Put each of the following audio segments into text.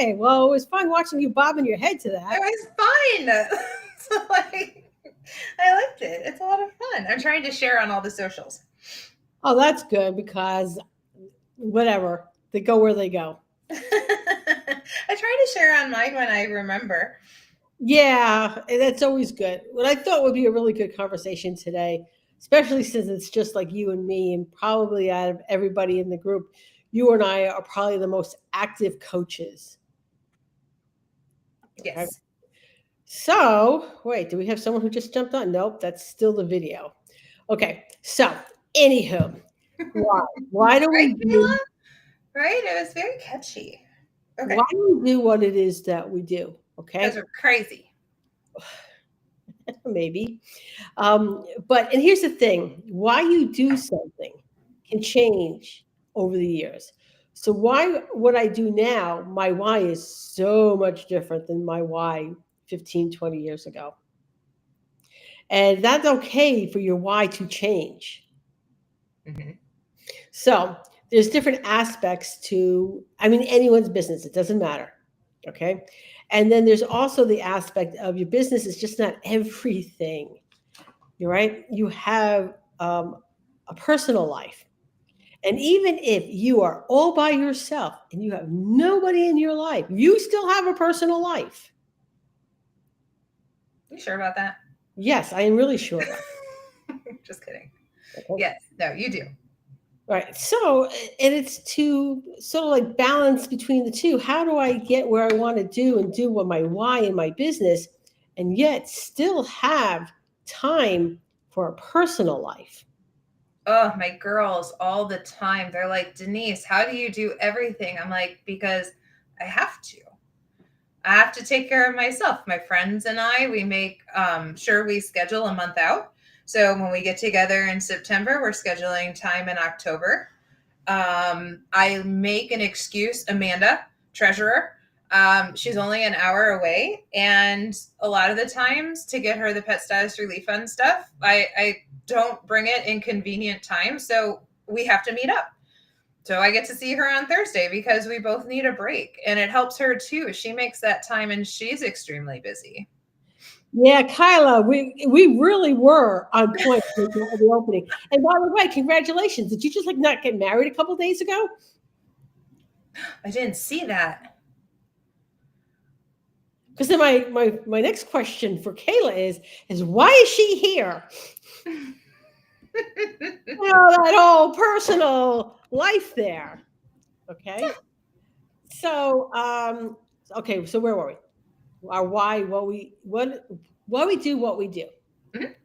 Okay. Well, it was fun watching you bobbing your head to It that. was fun. So like, I liked it. It's a lot of fun. I'm trying to share on all the socials. Oh, that's good because whatever, they go where they go. I try to share on mine when I remember. Yeah, and that's always good. What I thought would be a really good conversation today, especially since it's just like you and me, and probably out of everybody in the group, you and I are probably the most active coaches. Okay. Yes. So, wait, do we have someone who just jumped on? Nope, that's still the video. Okay. So, anywho, why? Why do Right, we Kayla? do Right? It was very catchy. Okay. why do we do what it is that we do? Because Okay. we're crazy. Maybe. But and here's the thing: why you do something can change over the years. So why what I do now, my why is so much different than my why 15, 20 years ago. And that's okay for your why to change. Hmm. So there's different aspects to, I mean, anyone's business, it doesn't matter. Okay. And then there's also the aspect of your business is just not everything. You're right. You have a personal life. And even if you are all by yourself and you have nobody in your life, you still have a personal life. You sure about that? Yes, I am really sure about Just kidding. it. Okay. Yes. No, you do. Right. So, and it's to sort of like balance between the two. How do I get where I want to do and do what my why in my business and yet still have time for a personal life? Oh, my girls all the time. They're like, Denise, how do you do everything? I'm like, because I have to. I have to take care of myself. My friends and I, we make sure we schedule a month out. So when we get together in September, we're scheduling time in October. I make an excuse, Amanda, treasurer. She's only an hour away, and a lot of the times to get her the pet status relief fund stuff, I don't bring it in convenient time, so we have to meet up. So I get to see her on Thursday because we both need a break, and it helps her too. She makes that time, and she's extremely busy. Yeah, Kyla, we really were on point with the opening. And by the way, congratulations! Did you just like not get married a couple days ago? I didn't see that. Because then my next question for Kayla is why is she here? You know, that whole personal life there. Okay. So okay, so where were we? Our why, what we do, what we do. Mhm.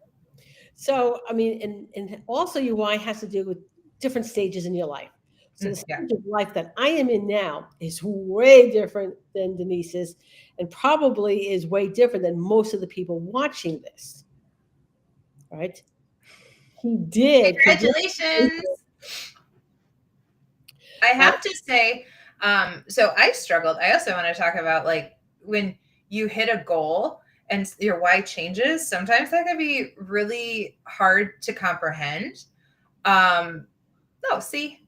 So I mean, and also your why has to do with different stages in your life. So the Yeah. stage of life that I am in now is way different than Denise's, and probably is way different than most of the people watching this. Right? He did. Congratulations. I Uh, have to say, so I struggled. I also want to talk about like when you hit a goal and your why changes, sometimes that can be really hard to comprehend. Um, no, see,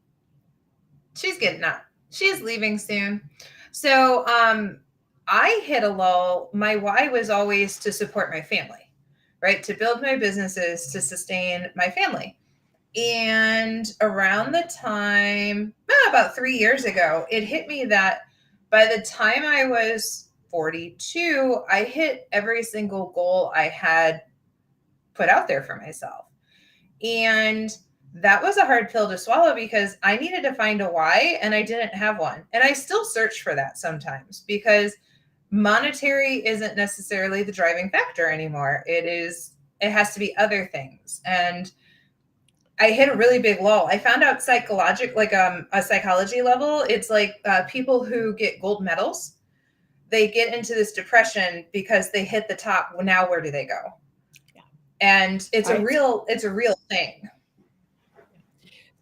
she's getting up. She's leaving soon. So I hit a lull. My why was always to support my family, right? To build my businesses to sustain my family. And around the time, about 3 years ago, it hit me that by the time I was 42, I hit every single goal I had put out there for myself. And that was a hard pill to swallow because I needed to find a why and I didn't have one. And I still search for that sometimes because monetary isn't necessarily the driving factor anymore. It has to be other things. And I hit a really big lull. I found out like a psychology level. It's like people who get gold medals, they get into this depression because they hit the top. Well, now where do they go? yeah. And Right. it's a real thing.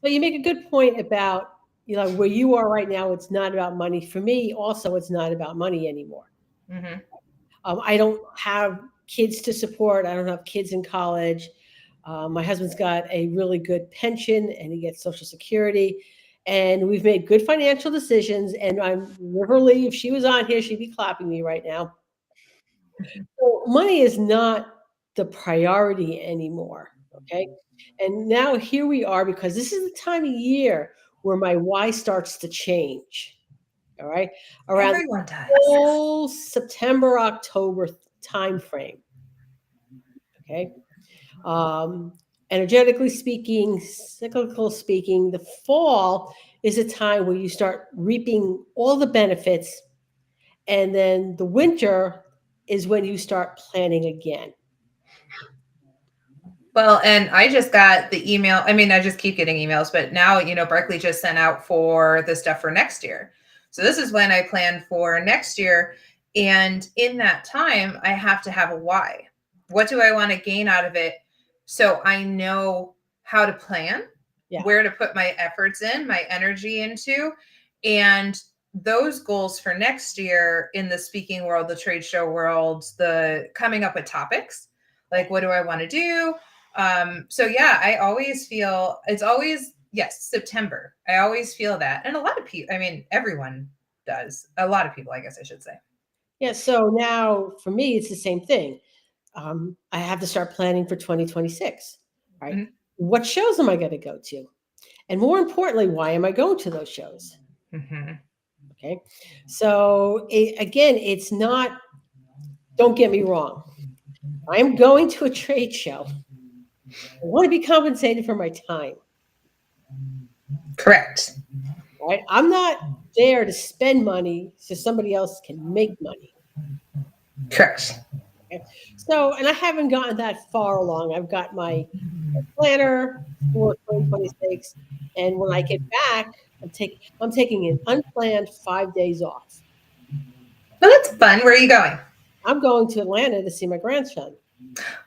So you make a good point about where you are right now. It's not about money. For me, also, it's not about money anymore. Hmm. I don't have kids to support. I don't have kids in college. My husband's got a really good pension and he gets Social Security. and we've made good financial decisions. And I'm literally, if she was on here, she'd be clapping me right now. So money is not the priority anymore. Okay. And now here we are, because this is the time of year where my why starts to change. All right. Around Everyone the does. whole September, October time frame. Okay. Energetically speaking, cyclical speaking, the fall is a time where you start reaping all the benefits. And then the winter is when you start planning again. Well, and I just got the email. I mean, I just keep getting emails, but now, Berkeley just sent out for the stuff for next year. So this is when I plan for next year. And in that time, I have to have a why. What do I want to gain out of it? So I know how to plan, where to put my efforts in, my energy into, and those goals for next year in the speaking world, the trade show world, the coming up with topics, like what do I want to do? So yeah, I always feel it's always, yes, September. I always feel that. And a lot of people, I mean, everyone does. A lot of people, I guess I should say. Yeah. So now for me, it's the same thing. I have to start planning for 2026, right? Mhm. What shows am I going to go to? And more importantly, why am I going to those shows? Mhm. Okay. So again, it's not, don't get me wrong. I'm going to a trade show. I want to be compensated for my time. Correct. Right? I'm not there to spend money so somebody else can make money. Correct. Okay? So, and I haven't gotten that far along. I've got my planner for 2026, and when I get back, I'm taking an unplanned 5 days off. Well, that's fun. Where are you going? I'm going to Atlanta to see my grandson.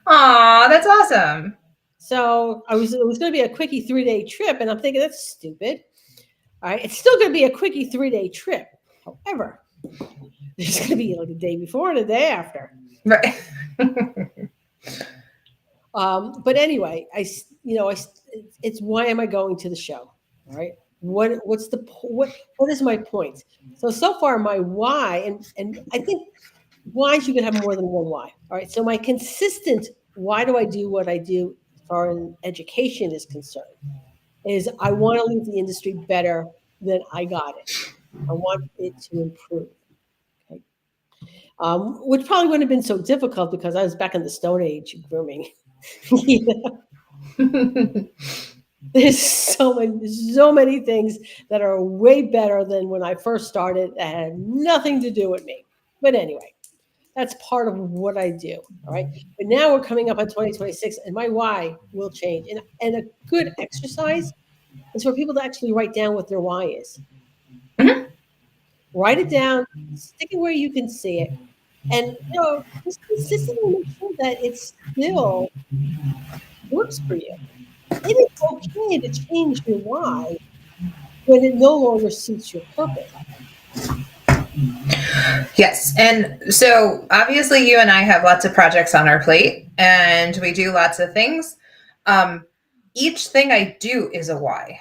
Aw, that's awesome. So it was going to be a quickie 3-day trip, and I'm thinking that's stupid. All right, it's still going to be a quickie 3-day trip. However, there's going to be like a day before and a day after. Right. But anyway, it's why am I going to the show? All right, what is my point? So far my why, and I think whys you could have more than one why. All right, so my consistent why do I do what I do as far as education is concerned is I want to leave the industry better than I got it. I want it to improve. Okay. Which probably wouldn't have been so difficult because I was back in the Stone Age grooming. There's so many things that are way better than when I first started that had nothing to do with me. But anyway, that's part of what I do. All right. But now we're coming up on 2026, and my why will change. And a good exercise is for people to actually write down what their why is. Mhm. Write it down, stick it where you can see it, and just consistently make sure that it still works for you. It is okay to change your why when it no longer suits your purpose. Yes. And so obviously you and I have lots of projects on our plate and we do lots of things. Each thing I do is a why.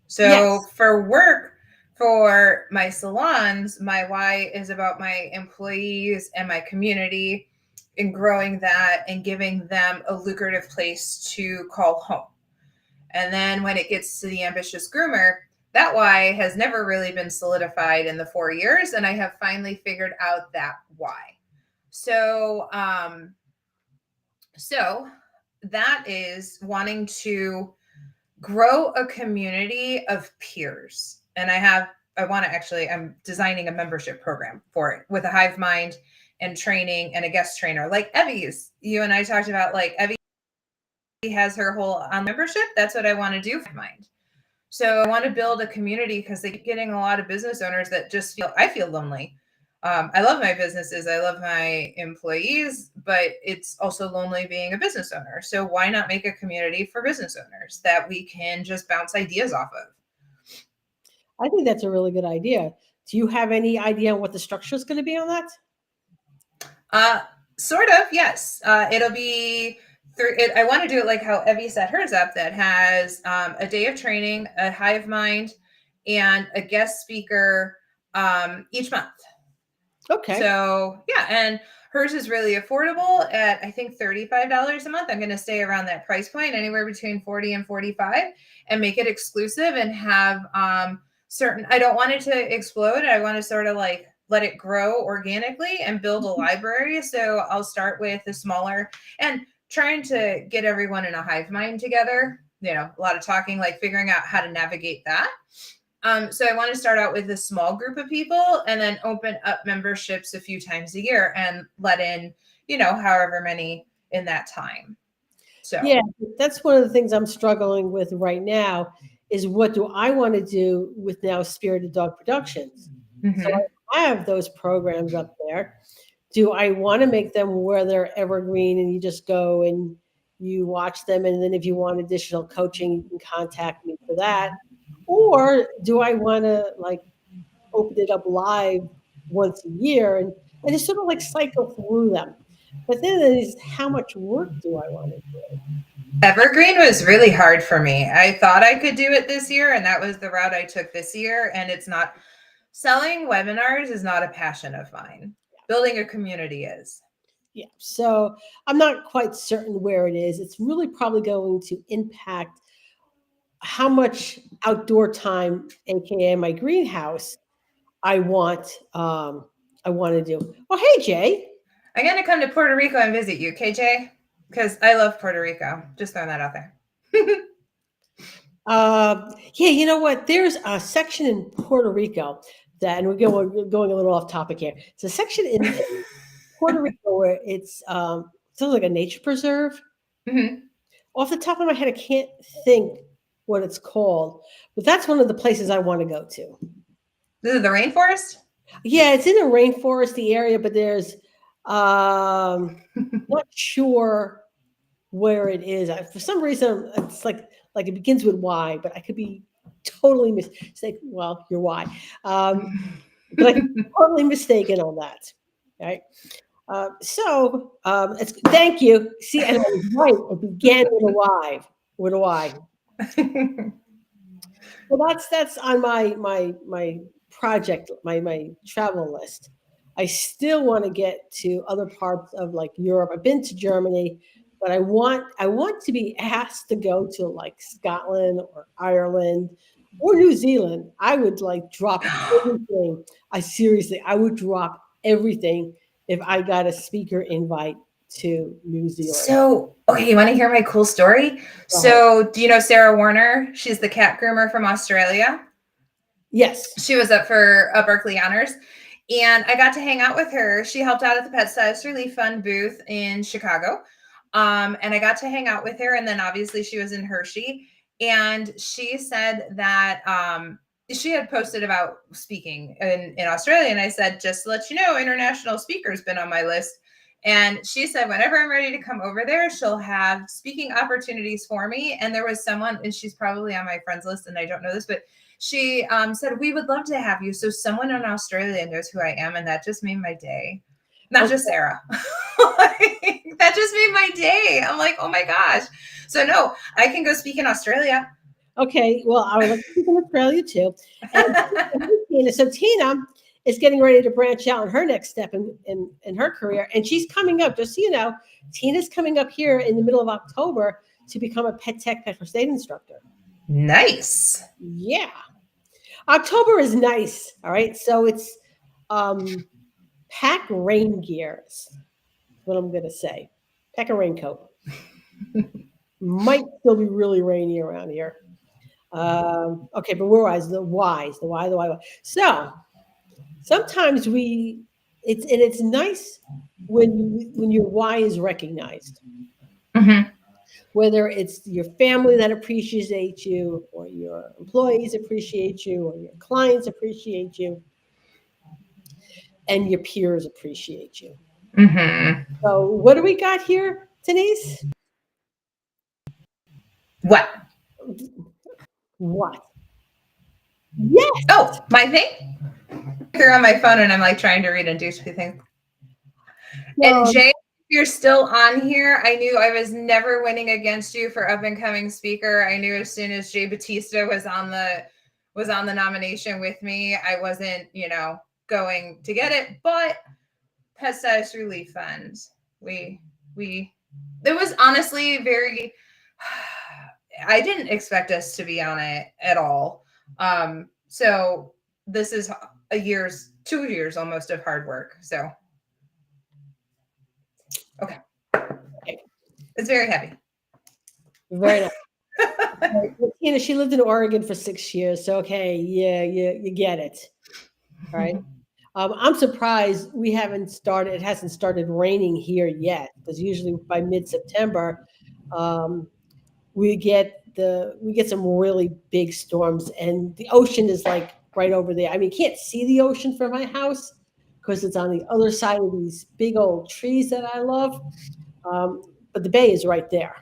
So Yes. for work, for my salons, my why is about my employees and my community and growing that and giving them a lucrative place to call home. And then when it gets to the ambitious groomer, that why has never really been solidified in the 4 years. And I have finally figured out that why. So, so that is wanting to grow a community of peers. And I'm designing a membership program for it with a hive mind and training and a guest trainer like Evie's. You and I talked about, like, Evie has her whole membership. That's what I want to do for Mind. So I want to build a community because they keep getting a lot of business owners that just I feel lonely. I love my businesses. I love my employees, but it's also lonely being a business owner. So why not make a community for business owners that we can just bounce ideas off of? I think that's a really good idea. Do you have any idea what the structure is going to be on that? Sort of, yes. It'll be I want to do it like how Evie set hers up, that has a day of training, a hive mind, and a guest speaker each month. Okay. So yeah, and hers is really affordable at I think $35 a month. I'm going to stay around that price point, anywhere between 40 and 45, and make it exclusive and have certain. I don't want it to explode. I want to sort of like let it grow organically and build a library. So I'll start with a smaller and trying to get everyone in a hive mind together. You know, a lot of talking, like figuring out how to navigate that. So I want to start out with a small group of people and then open up memberships a few times a year and let in, you know, however many in that time. So Yeah, that's one of the things I'm struggling with right now is what do I want to do with now Spirited Dog Productions? So I have those programs up there. Do I want to make them where they're evergreen and you just go and you watch them, and then if you want additional coaching, you can contact me for that? Or do I want to like open it up live once a year and just sort of like cycle through them? But then there's how much work do I want to do? Evergreen was really hard for me. I thought I could do it this year, and that was the route I took this year. And it's not, selling webinars is not a passion of mine. Building a community is. Yeah, so I'm not quite certain where it is. It's really probably going to impact how much outdoor time, aka my greenhouse, I want to do. Oh, hey Jay. I'm going to come to Puerto Rico and visit you, KJ, because I love Puerto Rico. Just throwing that out there. Yeah, you know what? There's a section in Puerto Rico that, and we're going a little off topic here. It's a section in Puerto Rico where it's sounds like a nature preserve. Off the top of my head, I can't think what it's called, but that's one of the places I want to go to. This is the rainforest? Yeah, it's in a rainforesty area, but there's not sure where it is. For some reason, it's like it begins with Y, but I could be totally mistaken. Well, you're Y, but I could be totally mistaken on that. Right. So thank you. See, and I was right. It began with a Y. With a Y. Well, that's on my project, my travel list. I still want to get to other parts of like Europe. I've been to Germany, but I want to be asked to go to like Scotland or Ireland or New Zealand. I would like drop everything. I would drop everything if I got a speaker invite to New Zealand. So, okay, you want to hear my cool story? So, do you know Sarah Warner? She's the cat groomer from Australia. Yes. She was up for a Berkeley Honors, and I got to hang out with her. She helped out at the Pet Status Relief Fund booth in Chicago. And I got to hang out with her. And then obviously she was in Hershey, and she said that she had posted about speaking in Australia. And I said, just to let you know, international speaker's been on my list. And she said, whenever I'm ready to come over there, she'll have speaking opportunities for me. And there was someone, and she's probably on my friends list, and I don't know this, but she said, we would love to have you. So someone in Australia knows who I am. And that just made my day. Not just Sarah. That just made my day. I'm like, oh my gosh. So no, I can go speak in Australia. Okay. Well, I would like to speak in Australia too. And so Tina is getting ready to branch out in her next step in her career. And she's coming up, just so you know, Tina's coming up here in the middle of October to become a pet tech, pet first aid instructor. Nice. Yeah. October is nice. All right. So it's pack rain gear is what I'm going to say. Pack a raincoat. Might still be really rainy around here. Okay, but where was the whys? The why. So sometimes it's nice when your why is recognized. Whether it's your family that appreciates you, or your employees appreciate you, or your clients appreciate you, and your peers appreciate you. So what do we got here, Denise? What? Yes. Oh, my thing? They're on my phone and I'm like trying to read and do things. And Jay, if you're still on here, I knew I was never winning against you for up and coming speaker. I knew as soon as Jay Batista was was on the nomination with me. I wasn't, going to get it, but Pet Status Relief Fund, we it was honestly very I didn't expect us to be on it at all. So this is 2 years almost of hard work. So okay. It's very heavy. Very nice. She lived in Oregon for 6 years, so okay, yeah, you get it, right? I'm surprised we haven't started. It hasn't started raining here yet, because usually by mid-September, we get some really big storms, and the ocean is like right over there. I mean, you can't see the ocean from my house because it's on the other side of these big old trees that I love, but the bay is right there.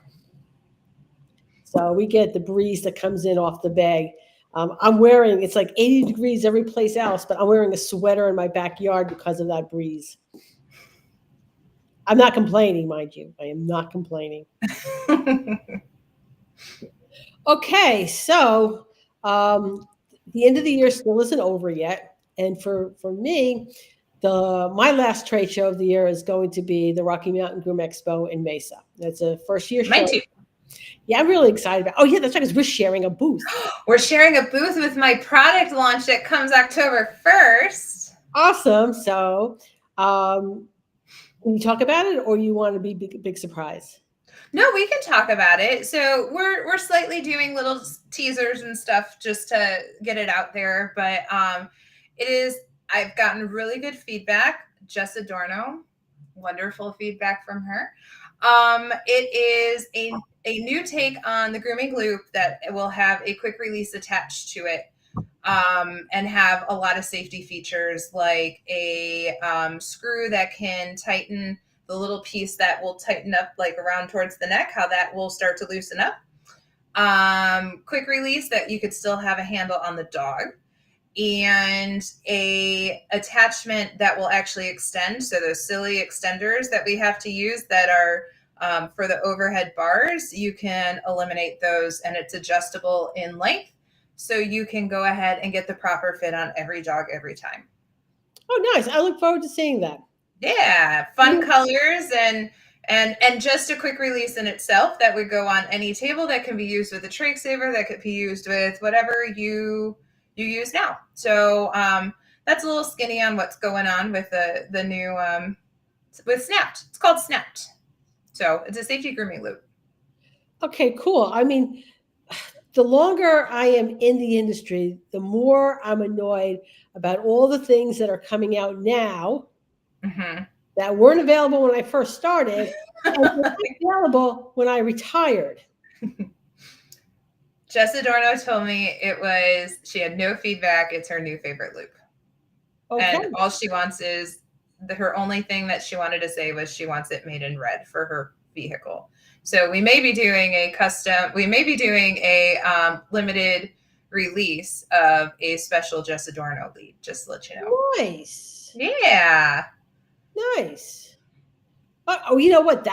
So we get the breeze that comes in off the bay. I'm wearing, it's like 80 degrees every place else, but I'm wearing a sweater in my backyard because of that breeze. I'm not complaining, mind you. I am not complaining. Okay, so the end of the year still isn't over yet. And for me, my last trade show of the year is going to be the Rocky Mountain Groom Expo in Mesa. That's a first year show. Mine too. Yeah, I'm really excited about. Oh yeah, that's right, because we're sharing a booth. We're sharing a booth with my product launch that comes October 1st. Awesome. So, can you talk about it, or you want to be big surprise? No, we can talk about it. So we're slightly doing little teasers and stuff just to get it out there, but I've gotten really good feedback. Jess Adorno, wonderful feedback from her. It is a new take on the grooming loop that will have a quick release attached to it, and have a lot of safety features, like a screw that can tighten the little piece that will tighten up like around towards the neck, how that will start to loosen up. Quick release that you could still have a handle on the dog, and a attachment that will actually extend. So those silly extenders that we have to use that are for the overhead bars, you can eliminate those, and it's adjustable in length. So you can go ahead and get the proper fit on every dog every time. Oh, nice. I look forward to seeing that. Yeah, fun colors and just a quick release in itself that would go on any table, that can be used with a trig saver, that could be used with whatever you use now. So that's a little skinny on what's going on with the new with Snapped. It's called Snapped. So it's a safety grooming loop. Okay, cool. I mean, the longer I am in the industry, the more I'm annoyed about all the things that are coming out now that weren't available when I first started, and were not available when I retired. Jess Adorno told me she had no feedback. It's her new favorite loop. Okay. And all she wants is her only thing that she wanted to say was she wants it made in red for her vehicle. So we may be doing a limited release of a special Jess Adorno lead, just to let you know. Nice. Yeah. Nice. Oh, you know what?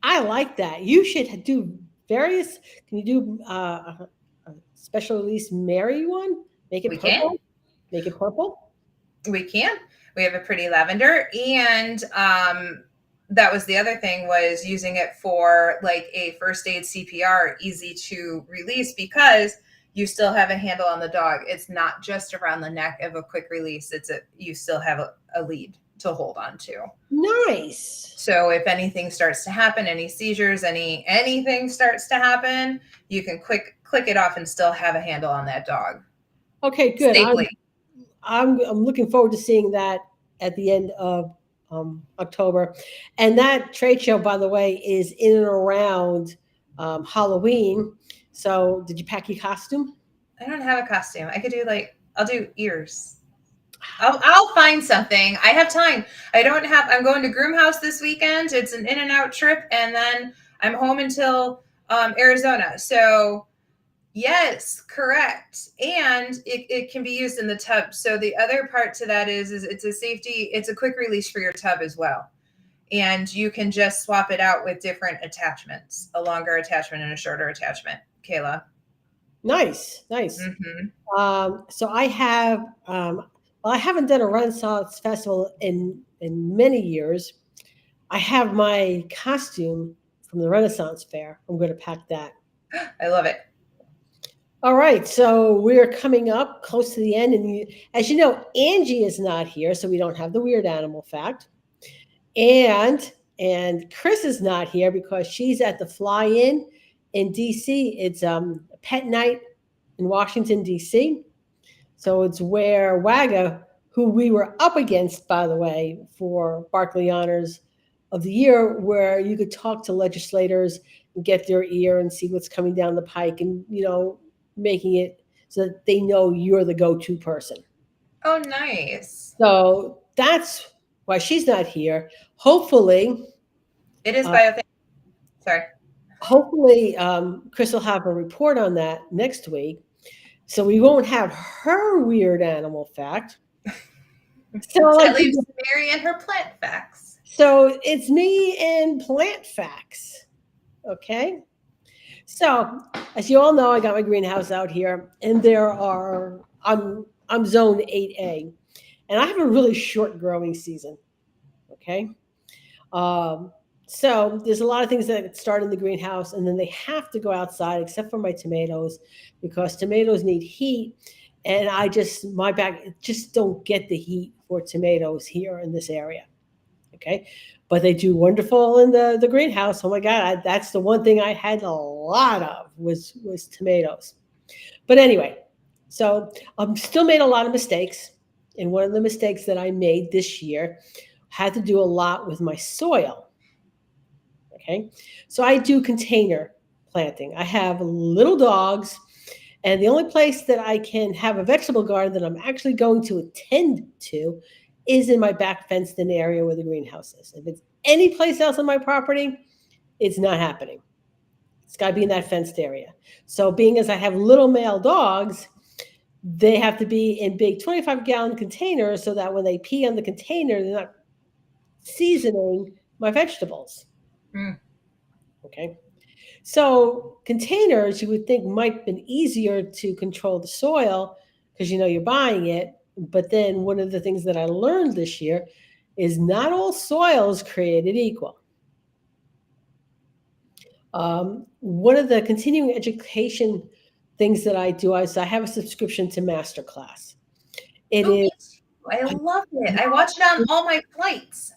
I like that. You should do various. Can you do a special release Mary one? Make it purple? Make it purple? We can. We have a pretty lavender, and that was the other thing, was using it for like a first aid CPR, easy to release, because you still have a handle on the dog. It's not just around the neck of a quick release. You still have a lead to hold on to. Nice. So if anything starts to happen, any seizures, anything starts to happen, you can click it off and still have a handle on that dog. Okay, good. I'm looking forward to seeing that at the end of October. And that trade show, by the way, is in and around Halloween. So did you pack your costume? I don't have a costume. I could do I'll do ears. I'll find something. I have time. I'm going to Groom House this weekend. It's an in and out trip. And then I'm home until Arizona. So yes, correct. And it can be used in the tub. So the other part to that is it's a quick release for your tub as well. And you can just swap it out with different attachments, a longer attachment and a shorter attachment. Kayla. Nice, nice. Hmm. So I have, well, I haven't done a Renaissance festival in many years. I have my costume from the Renaissance Fair. I'm going to pack that. I love it. All right, so we're coming up close to the end, and as you know, Angie is not here, so we don't have the weird animal fact, and Chris is not here because she's at the fly-in in DC. It's pet night in Washington DC, so it's where WAGA, who we were up against, by the way, for Barkley Honors of the Year, where you could talk to legislators and get their ear and see what's coming down the pike, and making it so that they know you're the go-to person. Oh, nice. So that's why she's not here. Hopefully, It is uh, bio. Sorry. hopefully, Chris will have a report on that next week. So we won't have her weird animal fact. So, That leaves Mary and her plant facts. so it's me and plant facts. Okay. So, as you all know, I got my greenhouse out here, and I'm zone 8A, and I have a really short growing season. Okay. Um, so there's a lot of things that start in the greenhouse, and then they have to go outside, except for my tomatoes, because tomatoes need heat, and my back just don't get the heat for tomatoes here in this area. Okay, but they do wonderful in the greenhouse. Oh my God, that's the one thing I had a lot of was tomatoes. But anyway, so still made a lot of mistakes, and one of the mistakes that I made this year had to do a lot with my soil. Okay, so I do container planting. I have little dogs, and the only place that I can have a vegetable garden that I'm actually going to attend to is in my back fenced in area where the greenhouse is. If it's any place else on my property, it's not happening. It's got to be in that fenced area. So, being as I have little male dogs, they have to be in big 25-gallon containers so that when they pee on the container, they're not seasoning my vegetables. Mm. Okay. So containers you would think might have been easier to control the soil because you're buying it. But then one of the things that I learned this year is not all soil is created equal. One of the continuing education things that I do is I have a subscription to Masterclass. It is. I love it. I watch it on all my flights.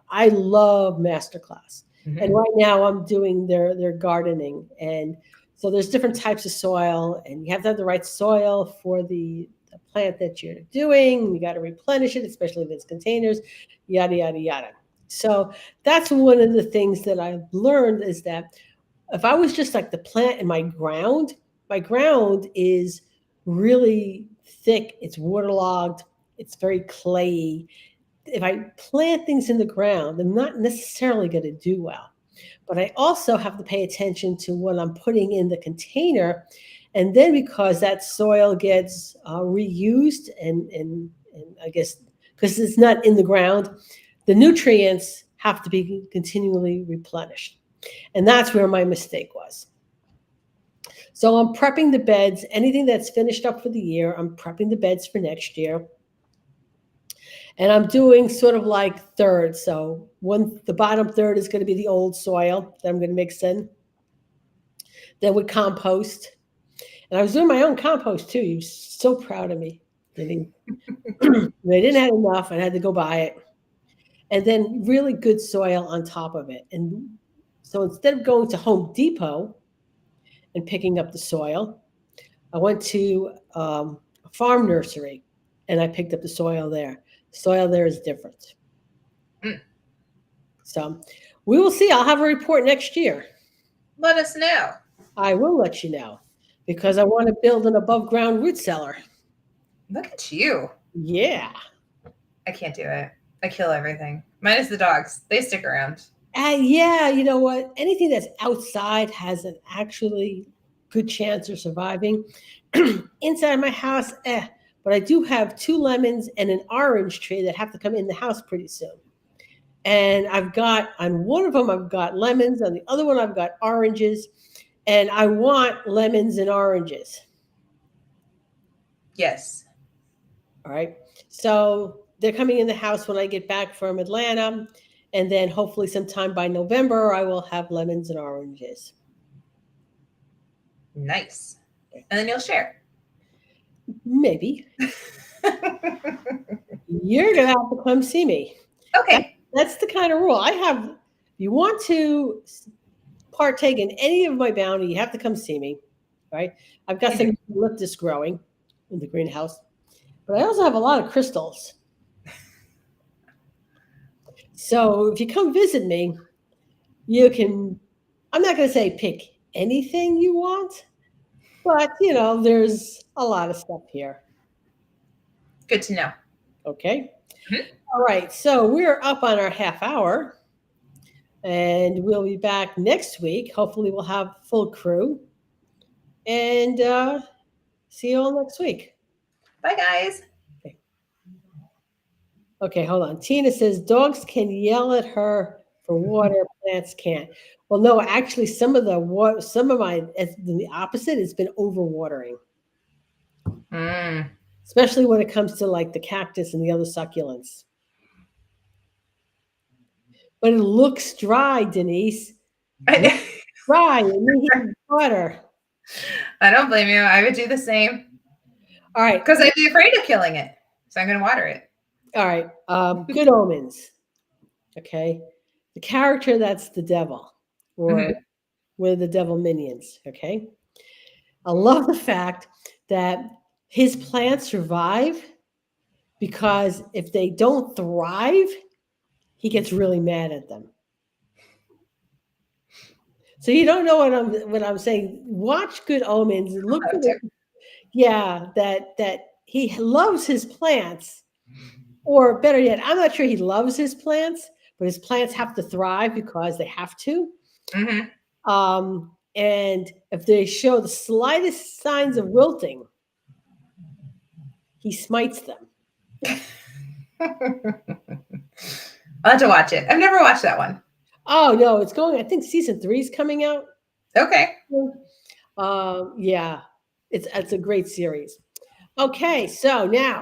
I love Masterclass. Mm-hmm. And right now I'm doing their gardening. And so there's different types of soil, and you have to have the right soil for the plant that you're doing. You got to replenish it, especially if it's containers, yada, yada, yada. So that's one of the things that I've learned is that if I was just like the plant in my ground is really thick. It's waterlogged. It's very clayey. If I plant things in the ground, I'm not necessarily going to do well. But I also have to pay attention to what I'm putting in the container. And then because that soil gets reused and I guess because it's not in the ground, the nutrients have to be continually replenished. And that's where my mistake was. So I'm prepping the beds. Anything that's finished up for the year, I'm prepping the beds for next year. And I'm doing sort of like thirds. So the bottom third is going to be the old soil that I'm going to mix in. Then with compost. And I was doing my own compost too. He was so proud of me. I didn't have enough. I had to go buy it. And then really good soil on top of it. And so instead of going to Home Depot and picking up the soil, I went to a farm nursery and I picked up the soil there. Soil there is different. So we will see. I'll have a report next year. Let us know. I will let you know because I want to build an above ground root cellar. Look at you. Yeah. I can't do it. I kill everything. Minus the dogs. They stick around. Yeah. You know what? Anything that's outside has an actually good chance of surviving. Inside my house, But I do have 2 lemons and an orange tree that have to come in the house pretty soon. And on one of them, I've got lemons. On the other one, I've got oranges. And I want lemons and oranges. Yes. All right. So they're coming in the house when I get back from Atlanta. And then hopefully sometime by November, I will have lemons and oranges. Nice. And then you'll share. Maybe. You're going to have to come see me. Okay. That's the kind of rule I have. If you want to partake in any of my bounty, you have to come see me. Right? I've got some eucalyptus growing in the greenhouse, but I also have a lot of crystals. So if you come visit me, you can, I'm not going to say pick anything you want, but there's a lot of stuff here. Good to know. Okay. Mhm. All right. So we're up on our half hour and we'll be back next week. Hopefully we'll have full crew and see you all next week. Bye, guys. Okay, hold on. Tina says dogs can yell at her for water, plants can't. Well, no, actually, some of my, it's been the opposite. It's been overwatering, especially when it comes to like the cactus and the other succulents. But it looks dry, Denise. Dry. It needs water. I don't blame you. I would do the same. All right. Because I'd be afraid of killing it. So I'm going to water it. All right. Good omens. Okay. The character that's the devil or one of the devil minions. Okay. I love the fact that his plants survive because if they don't thrive, he gets really mad at them. So you don't know what I'm saying. Watch Good Omens. Look for that he loves his plants, or better yet, I'm not sure he loves his plants, but his plants have to thrive because they have to. And if they show the slightest signs of wilting, he smites them. I'll have to watch it. I've never watched that one. Oh no, it's going. I think season 3 is coming out. Okay. Yeah, it's a great series. Okay, so now